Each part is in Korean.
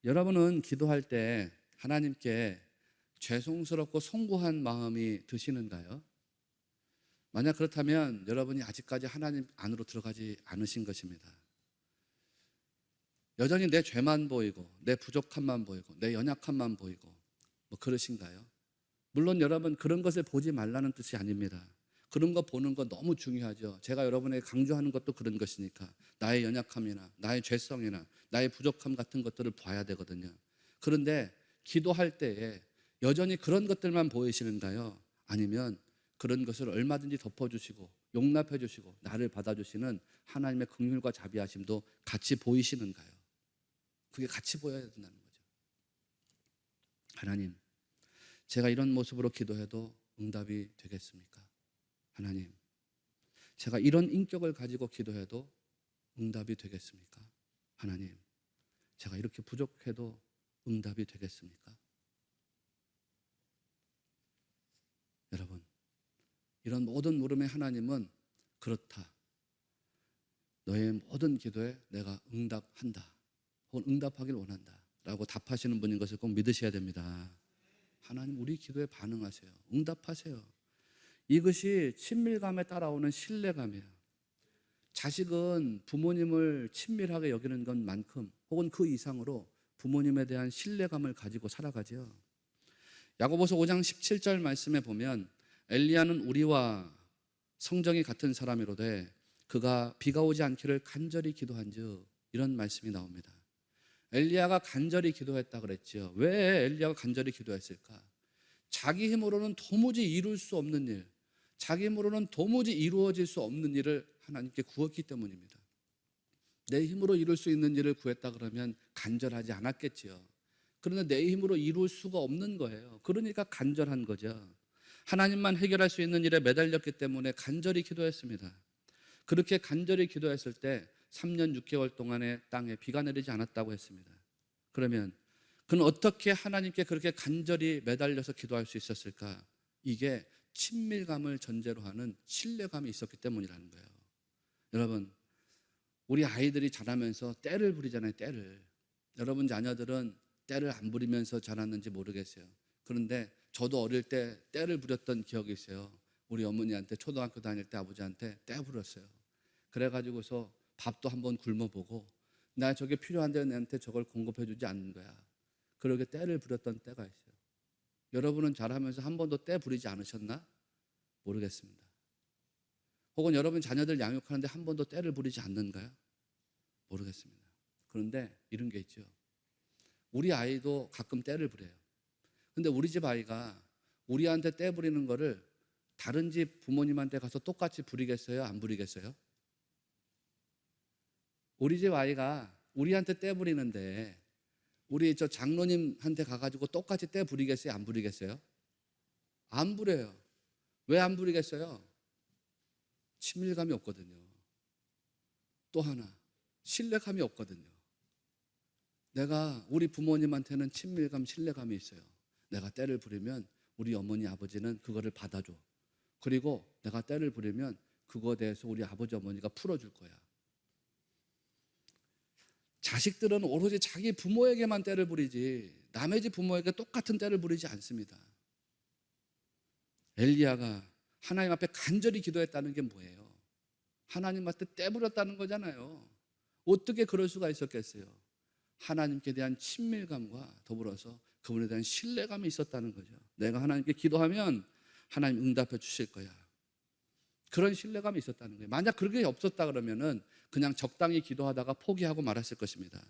여러분은 기도할 때 하나님께 죄송스럽고 송구한 마음이 드시는가요? 만약 그렇다면 여러분이 아직까지 하나님 안으로 들어가지 않으신 것입니다. 여전히 내 죄만 보이고 내 부족함만 보이고 내 연약함만 보이고 그러신가요? 물론 여러분 그런 것을 보지 말라는 뜻이 아닙니다. 그런 거 보는 거 너무 중요하죠. 제가 여러분에게 강조하는 것도 그런 것이니까 나의 연약함이나 나의 죄성이나 나의 부족함 같은 것들을 봐야 되거든요. 그런데 기도할 때에 여전히 그런 것들만 보이시는가요? 아니면 그런 것을 얼마든지 덮어주시고 용납해 주시고 나를 받아주시는 하나님의 긍휼과 자비하심도 같이 보이시는가요? 그게 같이 보여야 된다는 거죠. 하나님, 제가 이런 모습으로 기도해도 응답이 되겠습니까? 하나님, 제가 이런 인격을 가지고 기도해도 응답이 되겠습니까? 하나님, 제가 이렇게 부족해도 응답이 되겠습니까? 여러분, 이런 모든 물음에 하나님은 그렇다. 너의 모든 기도에 내가 응답한다. 혹은 응답하길 원한다. 라고 답하시는 분인 것을 꼭 믿으셔야 됩니다. 하나님, 우리 기도에 반응하세요. 응답하세요. 이것이 친밀감에 따라오는 신뢰감이에요. 자식은 부모님을 친밀하게 여기는 것만큼 혹은 그 이상으로 부모님에 대한 신뢰감을 가지고 살아가죠. 야고보서 5장 17절 말씀에 보면 엘리야는 우리와 성정이 같은 사람이로되 그가 비가 오지 않기를 간절히 기도한즉 이런 말씀이 나옵니다. 엘리야가 간절히 기도했다 그랬죠. 왜 엘리야가 간절히 기도했을까? 자기 힘으로는 도무지 이룰 수 없는 일, 자기 힘으로는 도무지 이루어질 수 없는 일을 하나님께 구했기 때문입니다. 내 힘으로 이룰 수 있는 일을 구했다 그러면 간절하지 않았겠지요. 그런데 내 힘으로 이룰 수가 없는 거예요. 그러니까 간절한 거죠. 하나님만 해결할 수 있는 일에 매달렸기 때문에 간절히 기도했습니다. 그렇게 간절히 기도했을 때 3년 6개월 동안의 땅에 비가 내리지 않았다고 했습니다. 그러면 그는 어떻게 하나님께 그렇게 간절히 매달려서 기도할 수 있었을까? 이게 친밀감을 전제로 하는 신뢰감이 있었기 때문이라는 거예요. 여러분, 우리 아이들이 자라면서 떼를 부리잖아요. 떼를. 여러분 자녀들은 떼를 안 부리면서 자랐는지 모르겠어요. 그런데 저도 어릴 때 떼를 부렸던 기억이 있어요. 우리 어머니한테 초등학교 다닐 때 아버지한테 떼 부렸어요. 그래가지고서 밥도 한번 굶어보고 나 저게 필요한데 내한테 저걸 공급해 주지 않는 거야. 그렇게 떼를 부렸던 때가 있어요. 여러분은 자라면서 한 번도 떼 부리지 않으셨나? 모르겠습니다. 혹은 여러분 자녀들 양육하는데 한 번도 떼를 부리지 않는가요? 모르겠습니다. 그런데 이런 게 있죠. 우리 아이도 가끔 떼를 부려요. 근데 우리 집 아이가 우리한테 떼 부리는 거를 다른 집 부모님한테 가서 똑같이 부리겠어요? 안 부리겠어요? 우리 집 아이가 우리한테 떼 부리는데 우리 저 장로님한테 가가지고 똑같이 떼 부리겠어요? 안 부리겠어요? 안 부려요. 왜 안 부리겠어요? 친밀감이 없거든요. 또 하나, 신뢰감이 없거든요. 내가 우리 부모님한테는 친밀감, 신뢰감이 있어요. 내가 떼를 부리면 우리 어머니, 아버지는 그거를 받아줘. 그리고 내가 떼를 부리면 그거에 대해서 우리 아버지, 어머니가 풀어줄 거야. 자식들은 오로지 자기 부모에게만 떼를 부리지 남의 집 부모에게 똑같은 떼를 부리지 않습니다. 엘리야가 하나님 앞에 간절히 기도했다는 게 뭐예요? 하나님한테 떼 부렸다는 거잖아요. 어떻게 그럴 수가 있었겠어요? 하나님께 대한 친밀감과 더불어서 그분에 대한 신뢰감이 있었다는 거죠. 내가 하나님께 기도하면 하나님 응답해 주실 거야. 그런 신뢰감이 있었다는 거예요. 만약 그게 없었다 그러면은 그냥 적당히 기도하다가 포기하고 말았을 것입니다.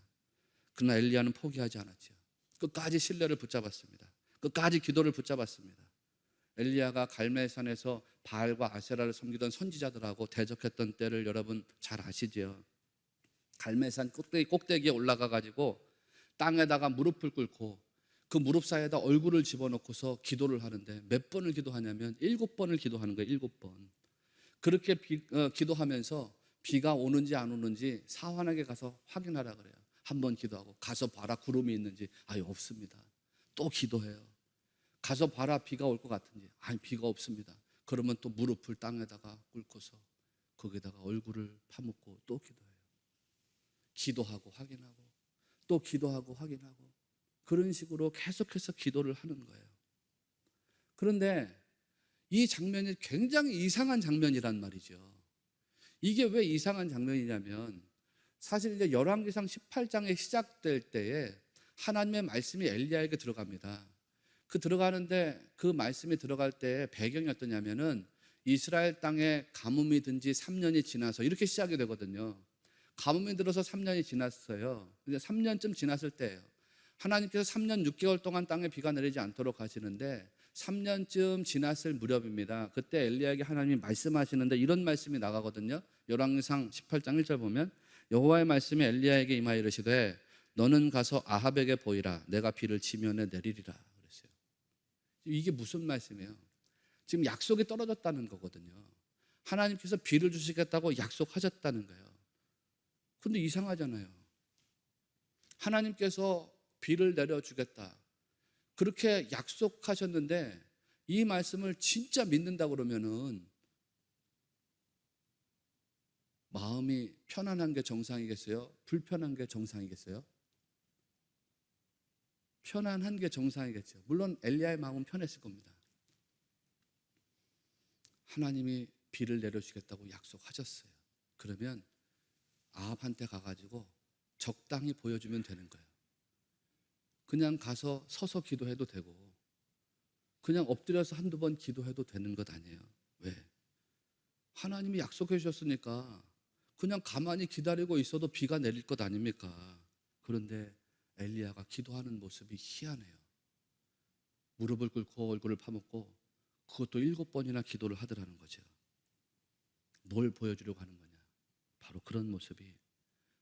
그러나 엘리야는 포기하지 않았죠. 끝까지 신뢰를 붙잡았습니다. 끝까지 기도를 붙잡았습니다. 엘리야가 갈멜산에서 바알과 아세라를 섬기던 선지자들하고 대적했던 때를 여러분 잘 아시죠? 갈멜산 꼭대기에 올라가 가지고 땅에다가 무릎을 꿇고 그 무릎 사이에다 얼굴을 집어넣고서 기도를 하는데 몇 번을 기도하냐면 7번을 기도하는 거예요. 7번. 그렇게 기도하면서 비가 오는지 안 오는지 사환에게 가서 확인하라 그래요. 한 번 기도하고 가서 봐라 구름이 있는지 아예 없습니다. 또 기도해요. 가서 봐라 비가 올 것 같은지 아니 비가 없습니다. 그러면 또 무릎을 땅에다가 꿇고서 거기다가 얼굴을 파묻고 또 기도해요. 기도하고 확인하고 또 기도하고 확인하고 그런 식으로 계속해서 기도를 하는 거예요. 그런데 이 장면이 굉장히 이상한 장면이란 말이죠. 이게 왜 이상한 장면이냐면 사실 이제 열왕기상 18장에 시작될 때에 하나님의 말씀이 엘리야에게 들어갑니다. 그 들어가는데 그 말씀이 들어갈 때 배경이 어떠냐면은 이스라엘 땅에 가뭄이 든 지 3년이 지나서 이렇게 시작이 되거든요. 가뭄이 들어서 3년이 지났어요. 이제 3년쯤 지났을 때예요. 하나님께서 3년 6개월 동안 땅에 비가 내리지 않도록 하시는데 3년쯤 지났을 무렵입니다. 그때 엘리야에게 하나님이 말씀하시는데 이런 말씀이 나가거든요. 열왕기상 18장 1절 보면 여호와의 말씀이 엘리야에게 임하여 이르시되 너는 가서 아합에게 보이라. 내가 비를 지면에 내리리라 그랬어요. 이게 무슨 말씀이에요? 지금 약속이 떨어졌다는 거거든요. 하나님께서 비를 주시겠다고 약속하셨다는 거예요. 근데 이상하잖아요. 하나님께서 비를 내려주겠다 그렇게 약속하셨는데 이 말씀을 진짜 믿는다 그러면은 마음이 편안한 게 정상이겠어요? 불편한 게 정상이겠어요? 편안한 게 정상이겠죠. 물론 엘리야의 마음은 편했을 겁니다. 하나님이 비를 내려주겠다고 약속하셨어요. 그러면 아합한테 가가지고 적당히 보여주면 되는 거예요. 그냥 가서 서서 기도해도 되고 그냥 엎드려서 한두 번 기도해도 되는 것 아니에요. 왜? 하나님이 약속해 주셨으니까 그냥 가만히 기다리고 있어도 비가 내릴 것 아닙니까? 그런데 엘리야가 기도하는 모습이 희한해요. 무릎을 꿇고 얼굴을 파묻고 그것도 7번이나 기도를 하더라는 거죠. 뭘 보여주려고 하는 거냐? 바로 그런 모습이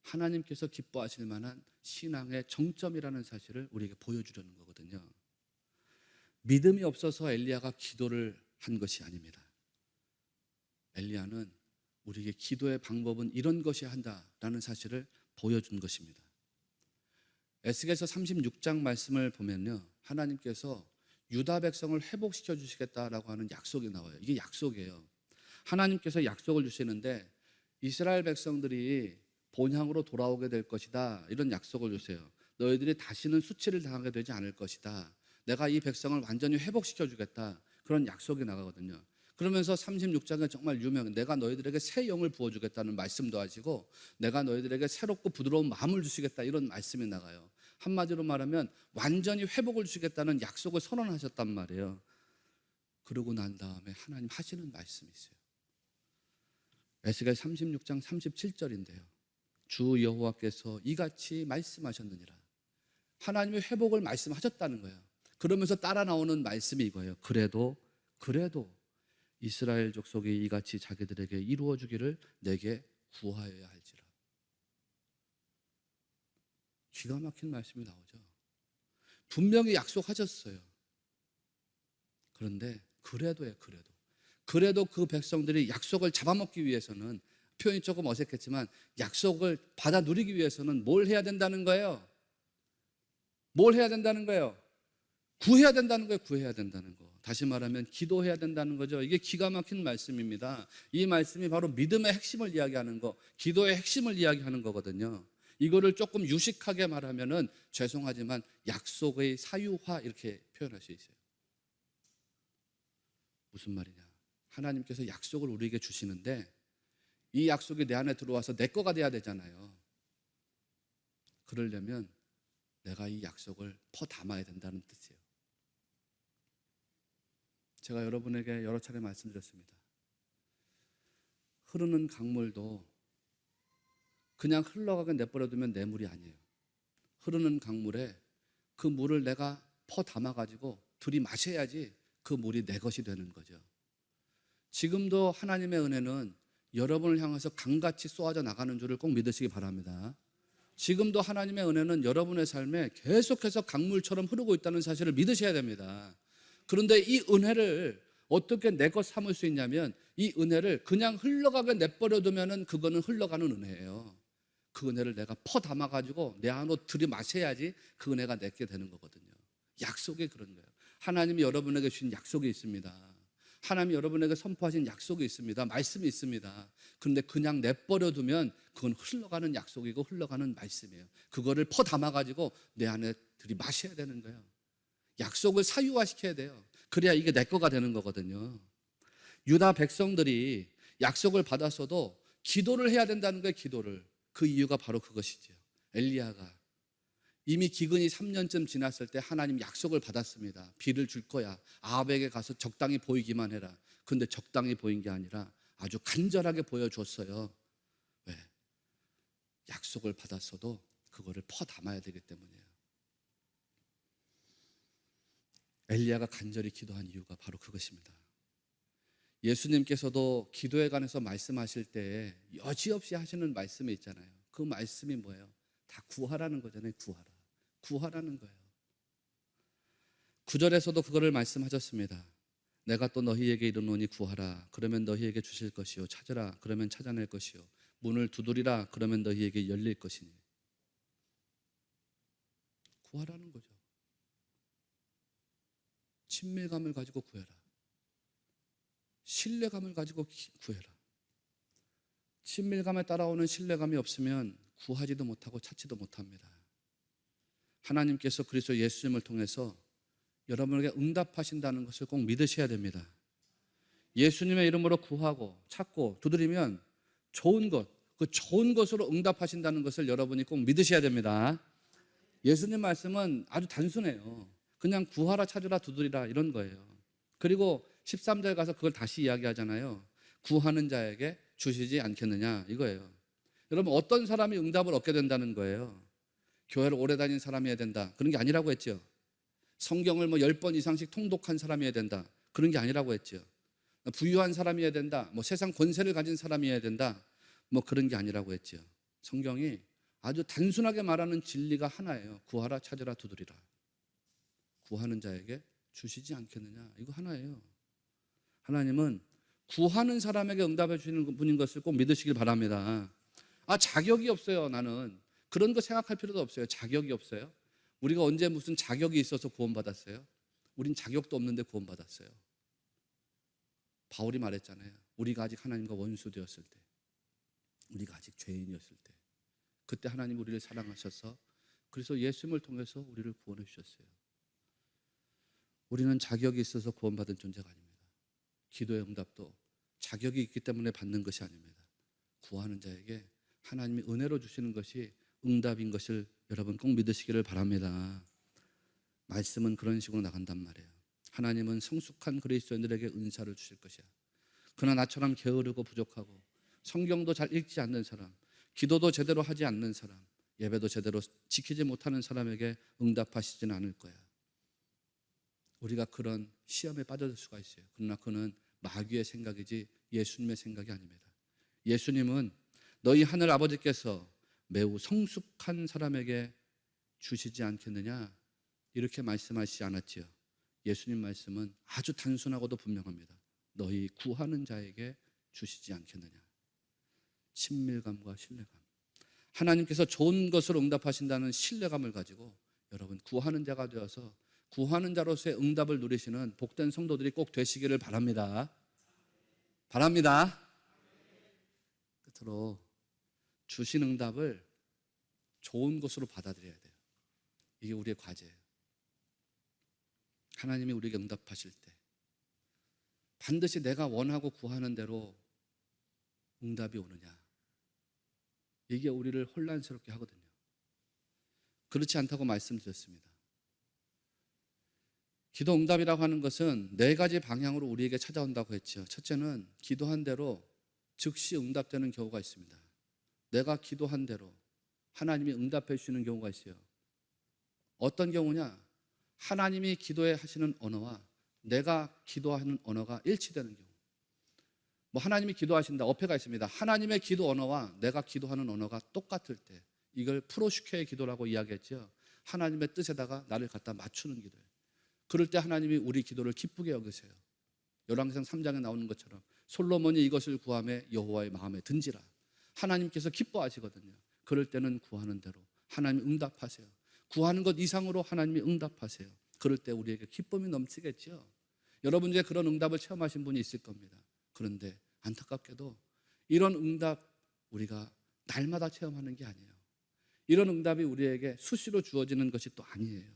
하나님께서 기뻐하실 만한 신앙의 정점이라는 사실을 우리에게 보여주려는 거거든요. 믿음이 없어서 엘리야가 기도를 한 것이 아닙니다. 엘리야는 우리에게 기도의 방법은 이런 것이어야 한다라는 사실을 보여준 것입니다. 에스겔서 36장 말씀을 보면요, 하나님께서 유다 백성을 회복시켜 주시겠다라고 하는 약속이 나와요. 이게 약속이에요. 하나님께서 약속을 주시는데 이스라엘 백성들이 본향으로 돌아오게 될 것이다, 이런 약속을 주세요. 너희들이 다시는 수치를 당하게 되지 않을 것이다. 내가 이 백성을 완전히 회복시켜 주겠다, 그런 약속이 나가거든요. 그러면서 36장에 정말 유명한 내가 너희들에게 새 영을 부어주겠다는 말씀도 하시고 내가 너희들에게 새롭고 부드러운 마음을 주시겠다, 이런 말씀이 나가요. 한마디로 말하면 완전히 회복을 주시겠다는 약속을 선언하셨단 말이에요. 그러고 난 다음에 하나님 하시는 말씀이 있어요. 에스겔 36장 37절인데요. 주 여호와께서 이같이 말씀하셨느니라. 하나님의 회복을 말씀하셨다는 거예요. 그러면서 따라 나오는 말씀이 이거예요. 그래도 이스라엘 족속이 이같이 자기들에게 이루어 주기를 내게 구하여야 할지라. 기가 막힌 말씀이 나오죠. 분명히 약속하셨어요. 그런데 그래도 그 백성들이 약속을 잡아먹기 위해서는, 표현이 조금 어색했지만 약속을 받아 누리기 위해서는 뭘 해야 된다는 거예요? 뭘 해야 된다는 거예요? 구해야 된다는 거예요. 구해야 된다는 거. 다시 말하면 기도해야 된다는 거죠. 이게 기가 막힌 말씀입니다. 이 말씀이 바로 믿음의 핵심을 이야기하는 거, 기도의 핵심을 이야기하는 거거든요. 이거를 조금 유식하게 말하면은 죄송하지만 약속의 사유화, 이렇게 표현할 수 있어요. 무슨 말이냐? 하나님께서 약속을 우리에게 주시는데 이 약속이 내 안에 들어와서 내 거가 돼야 되잖아요. 그러려면 내가 이 약속을 담아야 된다는 뜻이에요. 제가 여러분에게 여러 차례 말씀드렸습니다. 흐르는 강물도 그냥 흘러가게 내버려두면 내 물이 아니에요. 흐르는 강물에 그 물을 내가 담아가지고 들이마셔야지 그 물이 내 것이 되는 거죠. 지금도 하나님의 은혜는 여러분을 향해서 강같이 쏟아져 나가는 줄을 꼭 믿으시기 바랍니다. 지금도 하나님의 은혜는 여러분의 삶에 계속해서 강물처럼 흐르고 있다는 사실을 믿으셔야 됩니다. 그런데 이 은혜를 어떻게 내 것 삼을 수 있냐면 이 은혜를 그냥 흘러가게 내버려두면 그거는 흘러가는 은혜예요. 그 은혜를 내가 담아가지고 내 안으로 들이마셔야지 그 은혜가 내게 되는 거거든요. 약속이 그런 거예요. 하나님이 여러분에게 주신 약속이 있습니다. 하나님이 여러분에게 선포하신 약속이 있습니다. 말씀이 있습니다. 그런데 그냥 내버려 두면 그건 흘러가는 약속이고 흘러가는 말씀이에요. 그거를 퍼 담아가지고 내 안에 들이마셔야 되는 거예요. 약속을 사유화시켜야 돼요. 그래야 이게 내 거가 되는 거거든요. 유다 백성들이 약속을 받았어도 기도를 해야 된다는 거예요. 기도를. 그 이유가 바로 그것이죠. 엘리야가 이미 기근이 3년쯤 지났을 때 하나님 약속을 받았습니다. 비를 줄 거야. 아합에게 가서 적당히 보이기만 해라. 근데 적당히 보인 게 아니라 아주 간절하게 보여줬어요. 왜? 약속을 받았어도 그거를 퍼 담아야 되기 때문이에요. 엘리야가 간절히 기도한 이유가 바로 그것입니다. 예수님께서도 기도에 관해서 말씀하실 때 여지없이 하시는 말씀이 있잖아요. 그 말씀이 뭐예요? 다 구하라는 거잖아요. 구하라. 구하라는 거예요. 9절에서도 그거를 말씀하셨습니다. 내가 또 너희에게 이르노니 구하라. 그러면 너희에게 주실 것이요. 찾으라. 그러면 찾아낼 것이요. 문을 두드리라. 그러면 너희에게 열릴 것이니. 구하라는 거죠. 친밀감을 가지고 구해라. 신뢰감을 가지고 구해라. 친밀감에 따라오는 신뢰감이 없으면 구하지도 못하고 찾지도 못합니다. 하나님께서 그리스도 예수님을 통해서 여러분에게 응답하신다는 것을 꼭 믿으셔야 됩니다. 예수님의 이름으로 구하고 찾고 두드리면 좋은 것, 그 좋은 것으로 응답하신다는 것을 여러분이 꼭 믿으셔야 됩니다. 예수님 말씀은 아주 단순해요. 그냥 구하라, 찾으라, 두드리라 이런 거예요. 그리고 13절 가서 그걸 다시 이야기하잖아요. 구하는 자에게 주시지 않겠느냐 이거예요. 여러분 어떤 사람이 응답을 얻게 된다는 거예요? 교회를 오래 다닌 사람이어야 된다 그런 게 아니라고 했죠. 성경을 10번 이상씩 통독한 사람이어야 된다 그런 게 아니라고 했죠. 부유한 사람이어야 된다, 세상 권세를 가진 사람이어야 된다 그런 게 아니라고 했죠. 성경이 아주 단순하게 말하는 진리가 하나예요. 구하라, 찾으라, 두드리라. 구하는 자에게 주시지 않겠느냐 이거 하나예요. 하나님은 구하는 사람에게 응답해 주시는 분인 것을 꼭 믿으시길 바랍니다. 자격이 없어요. 나는 그런 거 생각할 필요도 없어요. 자격이 없어요. 우리가 언제 무슨 자격이 있어서 구원받았어요? 우린 자격도 없는데 구원받았어요. 바울이 말했잖아요. 우리가 아직 하나님과 원수 되었을 때, 우리가 아직 죄인이었을 때, 그때 하나님 우리를 사랑하셔서 그래서 예수님을 통해서 우리를 구원해 주셨어요. 우리는 자격이 있어서 구원받은 존재가 아닙니다. 기도의 응답도 자격이 있기 때문에 받는 것이 아닙니다. 구하는 자에게 하나님이 은혜로 주시는 것이 응답인 것을 여러분 꼭 믿으시기를 바랍니다. 말씀은 그런 식으로 나간단 말이에요. 하나님은 성숙한 그리스도인들에게 은사를 주실 것이야. 그러나 나처럼 게으르고 부족하고 성경도 잘 읽지 않는 사람, 기도도 제대로 하지 않는 사람, 예배도 제대로 지키지 못하는 사람에게 응답하시지는 않을 거야. 우리가 그런 시험에 빠져들 수가 있어요. 그러나 그는 마귀의 생각이지 예수님의 생각이 아닙니다. 예수님은 너희 하늘 아버지께서 매우 성숙한 사람에게 주시지 않겠느냐 이렇게 말씀하시지 않았지요. 예수님 말씀은 아주 단순하고도 분명합니다. 너희 구하는 자에게 주시지 않겠느냐. 친밀감과 신뢰감. 하나님께서 좋은 것으로 응답하신다는 신뢰감을 가지고 여러분 구하는 자가 되어서 구하는 자로서의 응답을 누리시는 복된 성도들이 꼭 되시기를 바랍니다. 바랍니다. 끝으로 주신 응답을 좋은 것으로 받아들여야 돼요. 이게 우리의 과제예요. 하나님이 우리에게 응답하실 때 반드시 내가 원하고 구하는 대로 응답이 오느냐, 이게 우리를 혼란스럽게 하거든요. 그렇지 않다고 말씀드렸습니다. 기도 응답이라고 하는 것은 4가지 방향으로 우리에게 찾아온다고 했죠. 첫째는 기도한 대로 즉시 응답되는 경우가 있습니다. 내가 기도한 대로 하나님이 응답해 주시는 경우가 있어요. 어떤 경우냐? 하나님이 기도해 하시는 언어와 내가 기도하는 언어가 일치되는 경우. 하나님이 기도하신다. 어폐가 있습니다. 하나님의 기도 언어와 내가 기도하는 언어가 똑같을 때, 이걸 프로슈케의 기도라고 이야기했죠. 하나님의 뜻에다가 나를 갖다 맞추는 기도예요. 그럴 때 하나님이 우리 기도를 기쁘게 여기세요. 열왕기상 3장에 나오는 것처럼 솔로몬이 이것을 구하며 여호와의 마음에 든지라. 하나님께서 기뻐하시거든요. 그럴 때는 구하는 대로 하나님이 응답하세요. 구하는 것 이상으로 하나님이 응답하세요. 그럴 때 우리에게 기쁨이 넘치겠죠. 여러분 중에 그런 응답을 체험하신 분이 있을 겁니다. 그런데 안타깝게도 이런 응답 우리가 날마다 체험하는 게 아니에요. 이런 응답이 우리에게 수시로 주어지는 것이 또 아니에요.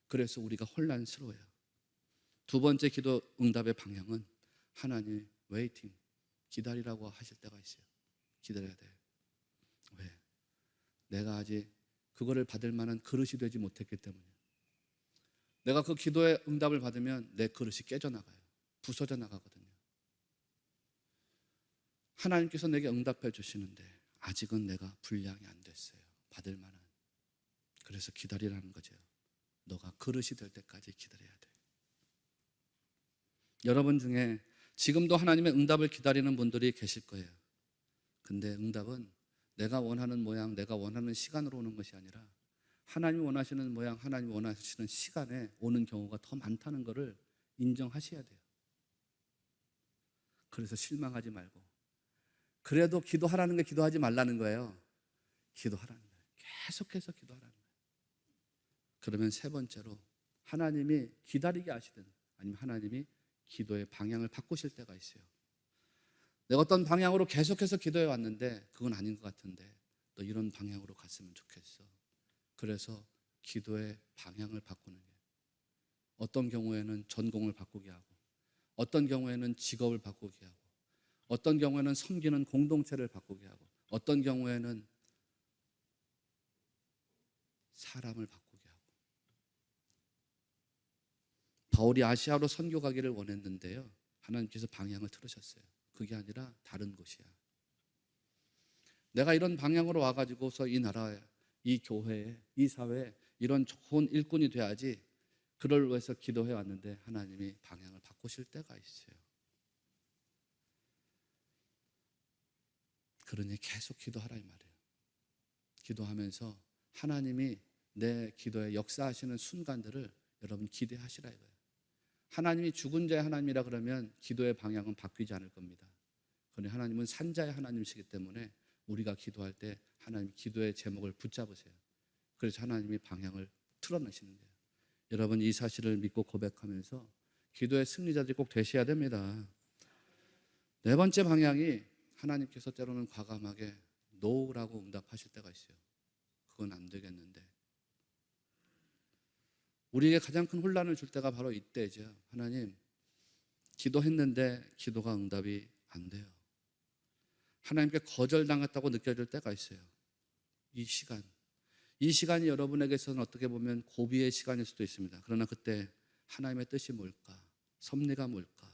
그래서 우리가 혼란스러워요. 두 번째 기도 응답의 방향은 하나님 웨이팅, 기다리라고 하실 때가 있어요. 기다려야 돼요. 왜? 내가 아직 그거를 받을 만한 그릇이 되지 못했기 때문이에요. 내가 그 기도의 응답을 받으면 내 그릇이 깨져나가요. 부서져 나가거든요. 하나님께서 내게 응답해 주시는데 아직은 내가 분량이 안 됐어요. 받을 만한. 그래서 기다리라는 거죠. 너가 그릇이 될 때까지 기다려야 돼. 여러분 중에 지금도 하나님의 응답을 기다리는 분들이 계실 거예요. 근데 응답은 내가 원하는 모양, 내가 원하는 시간으로 오는 것이 아니라 하나님이 원하시는 모양, 하나님이 원하시는 시간에 오는 경우가 더 많다는 것을 인정하셔야 돼요. 그래서 실망하지 말고, 그래도 기도하라는 게 기도하지 말라는 거예요. 기도하라는 거예요. 계속해서 기도하라는 거예요. 그러면 세 번째로 하나님이 기다리게 하시든 아니면 하나님이 기도의 방향을 바꾸실 때가 있어요. 내가 어떤 방향으로 계속해서 기도해 왔는데 그건 아닌 것 같은데 너 이런 방향으로 갔으면 좋겠어. 그래서 기도의 방향을 바꾸는 게, 어떤 경우에는 전공을 바꾸게 하고, 어떤 경우에는 직업을 바꾸게 하고, 어떤 경우에는 섬기는 공동체를 바꾸게 하고, 어떤 경우에는 사람을 바꾸게 하고. 바울이 아시아로 선교 가기를 원했는데요, 하나님께서 방향을 틀으셨어요. 그게 아니라 다른 곳이야. 내가 이런 방향으로 와가지고서 이 나라에, 이 교회에, 이 사회에 이런 좋은 일꾼이 돼야지, 그를 위해서 기도해 왔는데 하나님이 방향을 바꾸실 때가 있어요. 그러니 계속 기도하라 이 말이에요. 기도하면서 하나님이 내 기도에 역사하시는 순간들을 여러분 기대하시라 이거예요. 하나님이 죽은 자의 하나님이라 그러면 기도의 방향은 바뀌지 않을 겁니다. 그러니 하나님은 산자의 하나님이시기 때문에 우리가 기도할 때 하나님 기도의 제목을 붙잡으세요. 그래서 하나님이 방향을 틀어내시는 거예요. 여러분 이 사실을 믿고 고백하면서 기도의 승리자들이 꼭 되셔야 됩니다. 네 번째 방향이 하나님께서 때로는 과감하게 노라고 응답하실 때가 있어요. 그건 안 되겠는데. 우리에게 가장 큰 혼란을 줄 때가 바로 이때죠. 하나님, 기도했는데 기도가 응답이 안 돼요. 하나님께 거절당했다고 느껴질 때가 있어요. 이 시간이 여러분에게서는 어떻게 보면 고비의 시간일 수도 있습니다. 그러나 그때 하나님의 뜻이 뭘까? 섭리가 뭘까?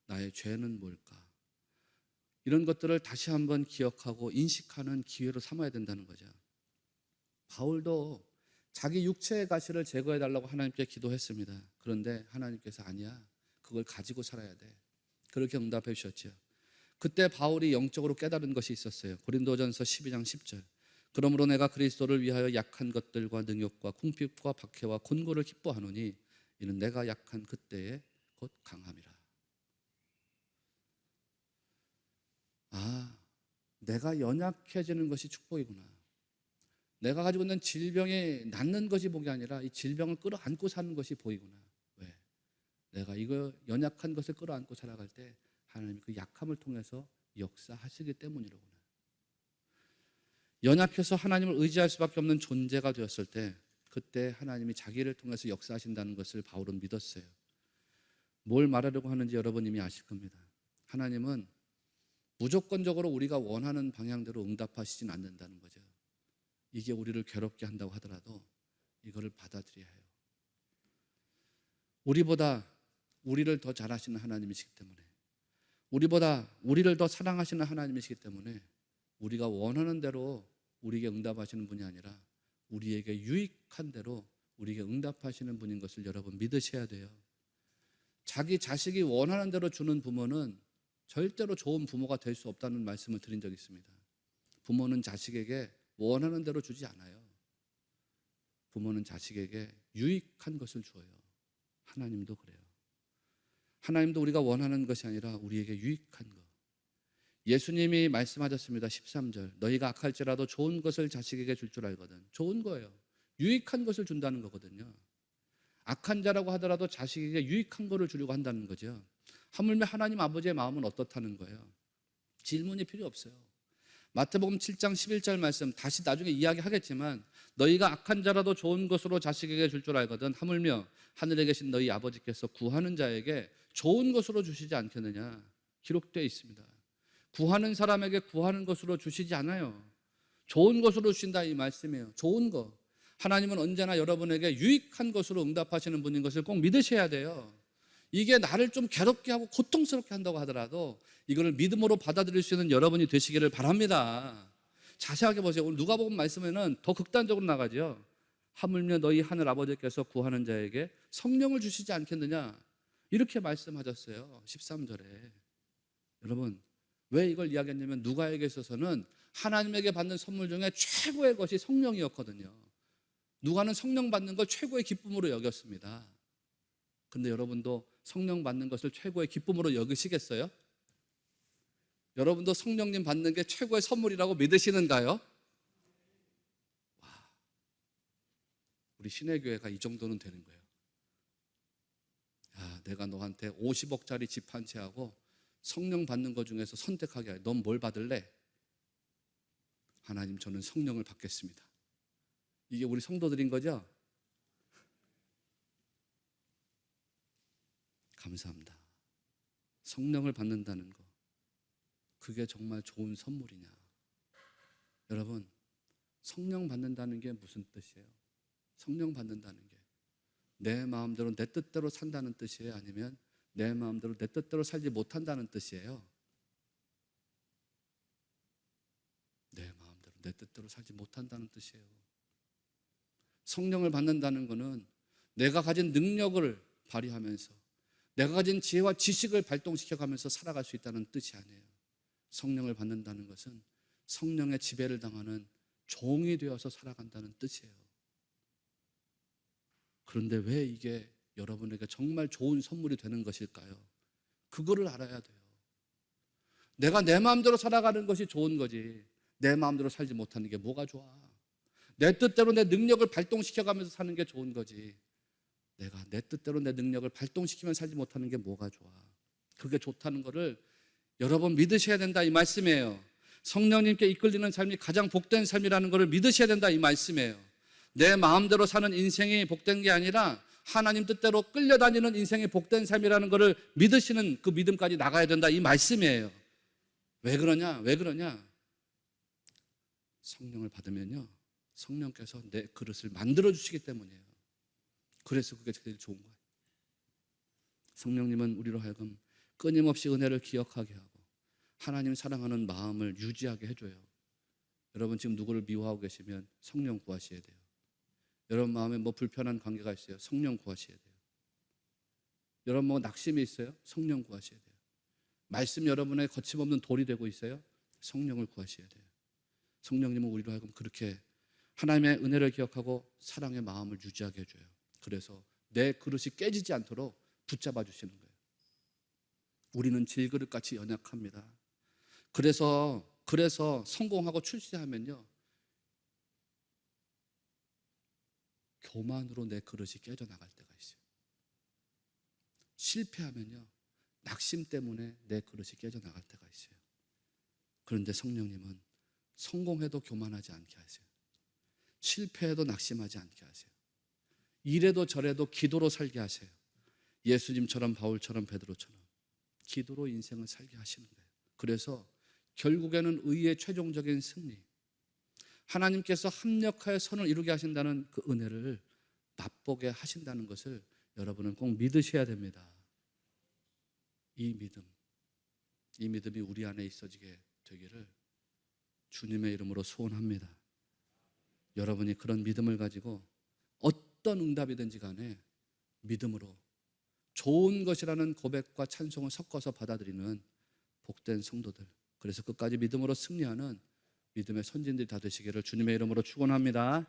나의 죄는 뭘까? 이런 것들을 다시 한번 기억하고 인식하는 기회로 삼아야 된다는 거죠. 바울도 자기 육체의 가시를 제거해달라고 하나님께 기도했습니다. 그런데 하나님께서 아니야, 그걸 가지고 살아야 돼, 그렇게 응답해 주셨죠. 그때 바울이 영적으로 깨달은 것이 있었어요. 고린도전서 12장 10절. 그러므로 내가 그리스도를 위하여 약한 것들과 능욕과 궁핍과 박해와 곤고를 기뻐하노니 이는 내가 약한 그때에 곧 강함이라. 아, 내가 연약해지는 것이 축복이구나. 내가 가지고 있는 질병이 낫는 것이 복이 아니라 이 질병을 끌어안고 사는 것이 복이구나. 왜? 내가 이거 연약한 것을 끌어안고 살아갈 때 하나님이 그 약함을 통해서 역사하시기 때문이로구나. 연약해서 하나님을 의지할 수밖에 없는 존재가 되었을 때 그때 하나님이 자기를 통해서 역사하신다는 것을 바울은 믿었어요. 뭘 말하려고 하는지 여러분 이미 아실 겁니다. 하나님은 무조건적으로 우리가 원하는 방향대로 응답하시진 않는다는 거죠. 이게 우리를 괴롭게 한다고 하더라도 이거를 받아들여야 해요. 우리보다 우리를 더 잘하시는 하나님이시기 때문에, 우리보다 우리를 더 사랑하시는 하나님이시기 때문에 우리가 원하는 대로 우리에게 응답하시는 분이 아니라 우리에게 유익한 대로 우리에게 응답하시는 분인 것을 여러분 믿으셔야 돼요. 자기 자식이 원하는 대로 주는 부모는 절대로 좋은 부모가 될 수 없다는 말씀을 드린 적이 있습니다. 부모는 자식에게 원하는 대로 주지 않아요. 부모는 자식에게 유익한 것을 주어요. 하나님도 그래요. 하나님도 우리가 원하는 것이 아니라 우리에게 유익한 것. 예수님이 말씀하셨습니다. 13절. 너희가 악할지라도 좋은 것을 자식에게 줄 줄 알거든. 좋은 거예요. 유익한 것을 준다는 거거든요. 악한 자라고 하더라도 자식에게 유익한 거를 주려고 한다는 거죠. 하물며 하나님 아버지의 마음은 어떻다는 거예요? 질문이 필요 없어요. 마태복음 7장 11절 말씀 다시 나중에 이야기하겠지만 너희가 악한 자라도 좋은 것으로 자식에게 줄 줄 알거든 하물며 하늘에 계신 너희 아버지께서 구하는 자에게 좋은 것으로 주시지 않겠느냐 기록되어 있습니다. 구하는 사람에게 구하는 것으로 주시지 않아요. 좋은 것으로 주신다 이 말씀이에요. 좋은 거. 하나님은 언제나 여러분에게 유익한 것으로 응답하시는 분인 것을 꼭 믿으셔야 돼요. 이게 나를 좀 괴롭게 하고 고통스럽게 한다고 하더라도 이거를 믿음으로 받아들일 수 있는 여러분이 되시기를 바랍니다. 자세하게 보세요. 오늘 누가복음 말씀에는 더 극단적으로 나가죠. 하물며 너희 하늘 아버지께서 구하는 자에게 성령을 주시지 않겠느냐 이렇게 말씀하셨어요. 13절에. 여러분 왜 이걸 이야기했냐면 누가에게 있어서는 하나님에게 받는 선물 중에 최고의 것이 성령이었거든요. 누가는 성령 받는 걸 최고의 기쁨으로 여겼습니다. 근데 여러분도 성령 받는 것을 최고의 기쁨으로 여기시겠어요? 여러분도 성령님 받는 게 최고의 선물이라고 믿으시는가요? 와, 우리 신의교회가 이 정도는 되는 거예요. 야, 내가 너한테 50억짜리 집 한 채 하고 성령 받는 것 중에서 선택하게 해. 넌 뭘 받을래? 하나님 저는 성령을 받겠습니다. 이게 우리 성도들인 거죠? 감사합니다. 성령을 받는다는 거 그게 정말 좋은 선물이냐? 여러분 성령 받는다는 게 무슨 뜻이에요? 성령 받는다는 게 내 마음대로 내 뜻대로 산다는 뜻이에요? 아니면 내 마음대로 내 뜻대로 살지 못한다는 뜻이에요? 내 마음대로 내 뜻대로 살지 못한다는 뜻이에요. 성령을 받는다는 것은 내가 가진 능력을 발휘하면서 내가 가진 지혜와 지식을 발동시켜가면서 살아갈 수 있다는 뜻이 아니에요. 성령을 받는다는 것은 성령의 지배를 당하는 종이 되어서 살아간다는 뜻이에요. 그런데 왜 이게 여러분에게 정말 좋은 선물이 되는 것일까요? 그거를 알아야 돼요. 내가 내 마음대로 살아가는 것이 좋은 거지 내 마음대로 살지 못하는 게 뭐가 좋아? 내 뜻대로 내 능력을 발동시켜가면서 사는 게 좋은 거지 내가 내 뜻대로 내 능력을 발동시키면 살지 못하는 게 뭐가 좋아? 그게 좋다는 거를 여러분 믿으셔야 된다 이 말씀이에요. 성령님께 이끌리는 삶이 가장 복된 삶이라는 것을 믿으셔야 된다 이 말씀이에요. 내 마음대로 사는 인생이 복된 게 아니라 하나님 뜻대로 끌려다니는 인생이 복된 삶이라는 것을 믿으시는 그 믿음까지 나가야 된다 이 말씀이에요. 왜 그러냐? 왜 그러냐? 성령을 받으면요 성령께서 내 그릇을 만들어 주시기 때문이에요. 그래서 그게 제일 좋은 거예요. 성령님은 우리로 하여금 끊임없이 은혜를 기억하게 하고 하나님 사랑하는 마음을 유지하게 해줘요. 여러분 지금 누구를 미워하고 계시면 성령 구하셔야 돼요. 여러분 마음에 뭐 불편한 관계가 있어요. 성령 구하셔야 돼요. 여러분 뭐 낙심이 있어요. 성령 구하셔야 돼요. 말씀 여러분의 거침없는 돌이 되고 있어요. 성령을 구하셔야 돼요. 성령님은 우리로 하여금 그렇게 하나님의 은혜를 기억하고 사랑의 마음을 유지하게 해줘요. 그래서 내 그릇이 깨지지 않도록 붙잡아 주시는 거예요. 우리는 질그릇같이 연약합니다. 그래서 성공하고 출세하면요 교만으로 내 그릇이 깨져나갈 때가 있어요. 실패하면요 낙심 때문에 내 그릇이 깨져나갈 때가 있어요. 그런데 성령님은 성공해도 교만하지 않게 하세요. 실패해도 낙심하지 않게 하세요. 이래도 저래도 기도로 살게 하세요. 예수님처럼 바울처럼 베드로처럼 기도로 인생을 살게 하시는 거예요. 그래서 결국에는 의의 최종적인 승리, 하나님께서 합력하여 선을 이루게 하신다는 그 은혜를 맛보게 하신다는 것을 여러분은 꼭 믿으셔야 됩니다. 이 믿음이 우리 안에 있어지게 되기를 주님의 이름으로 소원합니다. 여러분이 그런 믿음을 가지고 어떤 응답이든지 간에 믿음으로 좋은 것이라는 고백과 찬송을 섞어서 받아들이는 복된 성도들, 그래서 끝까지 믿음으로 승리하는 믿음의 선진들이 다 되시기를 주님의 이름으로 축원합니다.